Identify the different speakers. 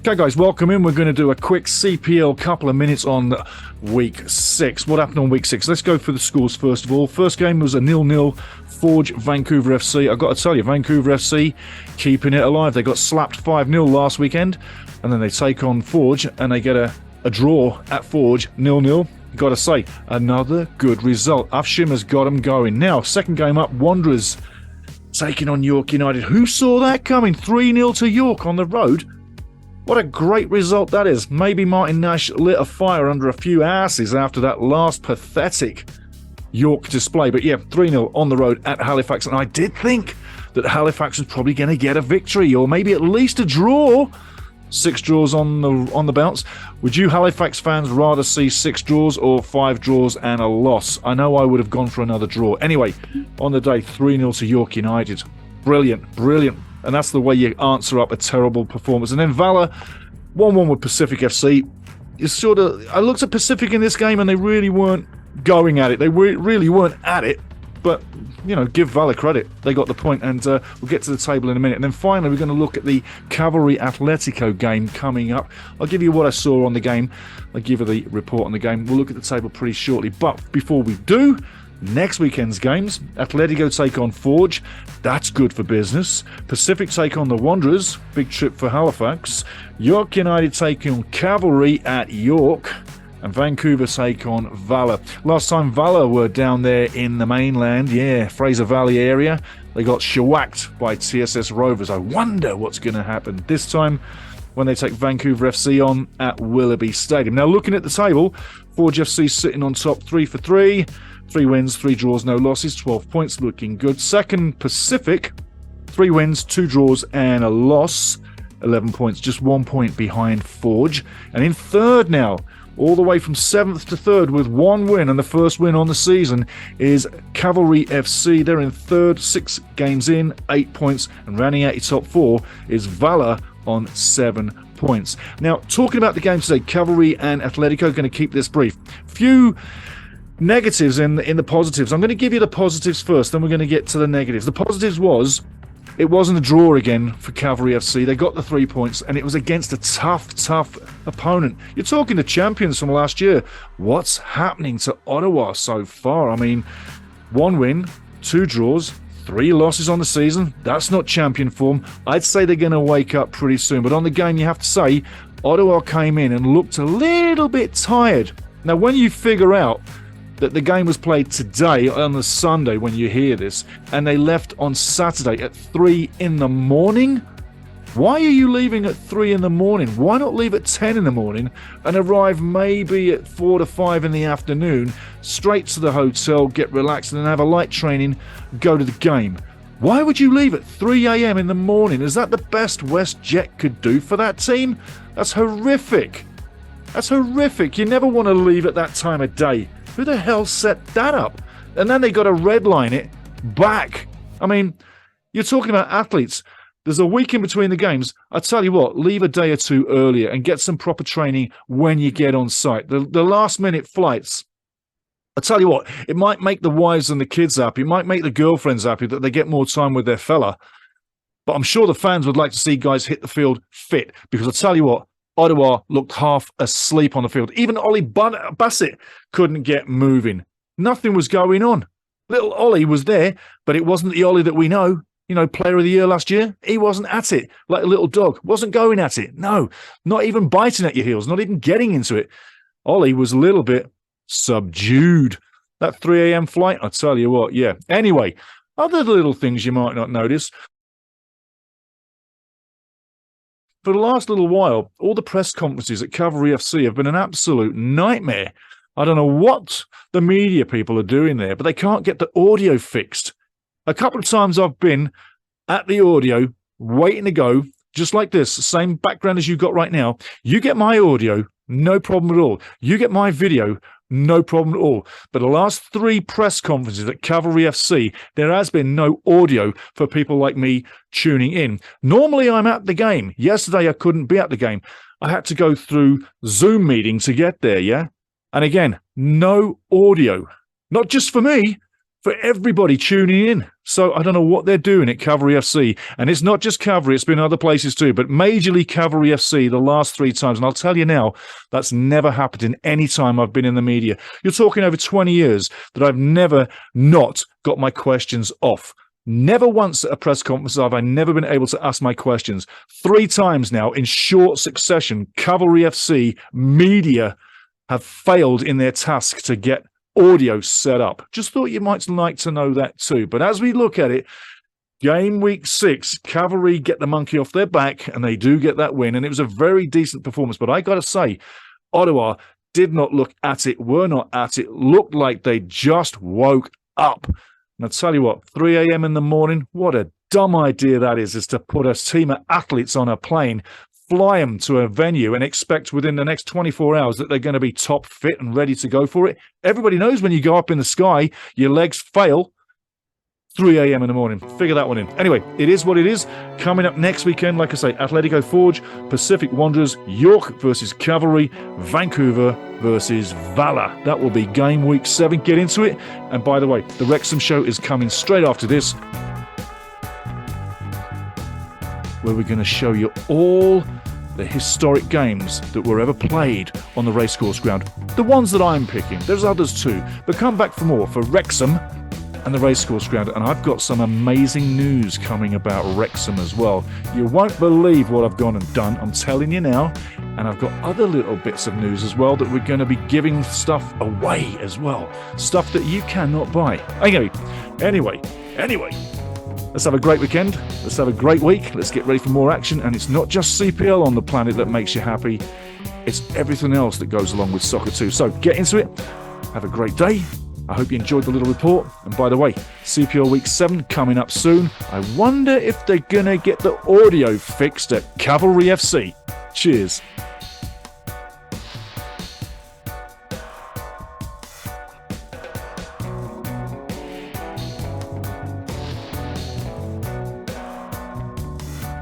Speaker 1: Okay, guys, welcome in. We're going to do a quick CPL couple of minutes on week 6. What happened on week 6? Let's go through the scores first of all. First game was a 0-0 Forge Vancouver FC. I've got to tell you, Vancouver FC keeping it alive. They got slapped 5-0 last weekend, and then they take on Forge, and they get a draw at Forge, 0-0. Got to say, another good result. Shimmer's got them going. Now, second game up, Wanderers taking on York United. Who saw that coming? 3-0 to York on the road. What a great result that is. Maybe Martin Nash lit a fire under a few asses after that last pathetic York display. But yeah, 3-0 on the road at Halifax. And I did think that Halifax was probably going to get a victory, or maybe at least a draw. 6 draws on the bounce. Would you Halifax fans rather see 6 draws or 5 draws and a loss? I know I would have gone for another draw. Anyway, on the day, 3-0 to York United. Brilliant, brilliant. And that's the way you answer up a terrible performance. And then Valor, 1-1 with Pacific FC. It's I looked at Pacific in this game and they really weren't going at it. They really weren't at it. But, you know, give Valor credit. They got the point, and we'll get to the table in a minute. And then finally, we're going to look at the Cavalry Atletico game coming up. I'll give you what I saw on the game. I'll give you the report on the game. We'll look at the table pretty shortly. But before we do, next weekend's games, Atletico take on Forge. That's good for business. Pacific take on the Wanderers. Big trip for Halifax. York United take on Cavalry at York. And Vancouver take on Valor. Last time Valor were down there in the mainland, Fraser Valley area, they got shellacked by TSS Rovers. I wonder what's going to happen this time when they take Vancouver FC on at Willoughby Stadium. Now, looking at the table, Forge FC sitting on top 3 for 3. 3 wins, 3 draws, no losses, 12 points, looking good. Second, Pacific, 3 wins, 2 draws, and a loss, 11 points, just 1 point behind Forge. And in third now, all the way from 7th to 3rd with 1 win, and the first win on the season is Cavalry FC. They're in 3rd, 6 games in, 8 points, and rounding out your top 4 is Valor on 7 points. Now, talking about the game today, Cavalry and Atletico, going to keep this brief. Few negatives in the positives. I'm going to give you the positives first, then we're going to get to the negatives. The positives was, it wasn't a draw again for Cavalry FC. They got the 3 points, and it was against a tough opponent. You're talking the champions from last year. What's happening to Ottawa so far? I mean, 1 win, 2 draws, 3 losses on the season. That's not champion form. I'd say they're going to wake up pretty soon. But on the game, you have to say, Ottawa came in and looked a little bit tired. Now, when you figure out that the game was played today on the Sunday when you hear this, and they left on Saturday at 3 in the morning? Why are you leaving at 3 in the morning? Why not leave at 10 in the morning and arrive maybe at 4 to 5 in the afternoon, straight to the hotel, get relaxed, and then have a light training, go to the game? Why would you leave at 3 a.m. in the morning? Is that the best WestJet could do for that team? That's horrific. That's horrific. You never want to leave at that time of day. Who the hell set that up? And then they got to redline it back. I mean, you're talking about athletes. There's a week in between the games. I tell you what, leave a day or 2 earlier and get some proper training when you get on site. The last-minute flights, I tell you what, it might make the wives and the kids happy. It might make the girlfriends happy that they get more time with their fella. But I'm sure the fans would like to see guys hit the field fit, because I tell you what, Ottawa looked half asleep on the field. Even Ollie Bassett couldn't get moving. Nothing was going on. Little Ollie was there, but it wasn't the Ollie that we know. You know, player of the year last year. He wasn't at it like a little dog. Wasn't going at it. No, not even biting at your heels. Not even getting into it. Ollie was a little bit subdued. That 3 a.m. flight, I tell you what, yeah. Anyway, other little things you might not notice. For the last little while, all the press conferences at Cavalry FC have been an absolute nightmare. I don't know what the media people are doing there, but they can't get the audio fixed. A couple of times I've been at the audio, waiting to go, just like this, the same background as you've got right now. You get my audio, no problem at all. You get my video, no problem at all. But the last 3 press conferences at Cavalry FC, there has been no audio for people like me tuning in. Normally, I'm at the game. Yesterday, I couldn't be at the game. I had to go through Zoom meeting to get there, yeah? And again, no audio. Not just for me, for everybody tuning in. So I don't know what they're doing at Cavalry FC. And it's not just Cavalry, it's been other places too, but majorly Cavalry FC the last 3 times. And I'll tell you now, that's never happened in any time I've been in the media. You're talking over 20 years that I've never not got my questions off. Never once at a press conference have I never been able to ask my questions. 3 times now in short succession, Cavalry FC media have failed in their task to get audio set up. Just thought you might like to know that too. But as we look at it, game week 6, Cavalry get the monkey off their back, and they do get that win. And it was a very decent performance. But I got to say, Ottawa did not look at it, were not at it, looked like they just woke up. And I'll tell you what, 3 a.m. in the morning, what a dumb idea that is to put a team of athletes on a plane, fly them to a venue and expect within the next 24 hours that they're going to be top fit and ready to go for it. Everybody knows when you go up in the sky, your legs fail. 3 a.m. in the morning. Figure that one in. Anyway, it is what it is. Coming up next weekend, like I say, Atletico Forge, Pacific Wanderers, York versus Cavalry, Vancouver versus Valor. That will be game week 7. Get into it. And by the way, the Wrexham show is coming straight after this, where we're going to show you all the historic games that were ever played on the racecourse ground. The ones that I'm picking. There's others too. But come back for more for Wrexham and the racecourse ground. And I've got some amazing news coming about Wrexham as well. You won't believe what I've gone and done. I'm telling you now. And I've got other little bits of news as well that we're going to be giving stuff away as well. Stuff that you cannot buy. Anyway. Let's have a great weekend. Let's have a great week. Let's get ready for more action. And it's not just CPL on the planet that makes you happy. It's everything else that goes along with soccer too. So get into it. Have a great day. I hope you enjoyed the little report. And by the way, CPL Week 7 coming up soon. I wonder if they're going to get the audio fixed at Cavalry FC. Cheers.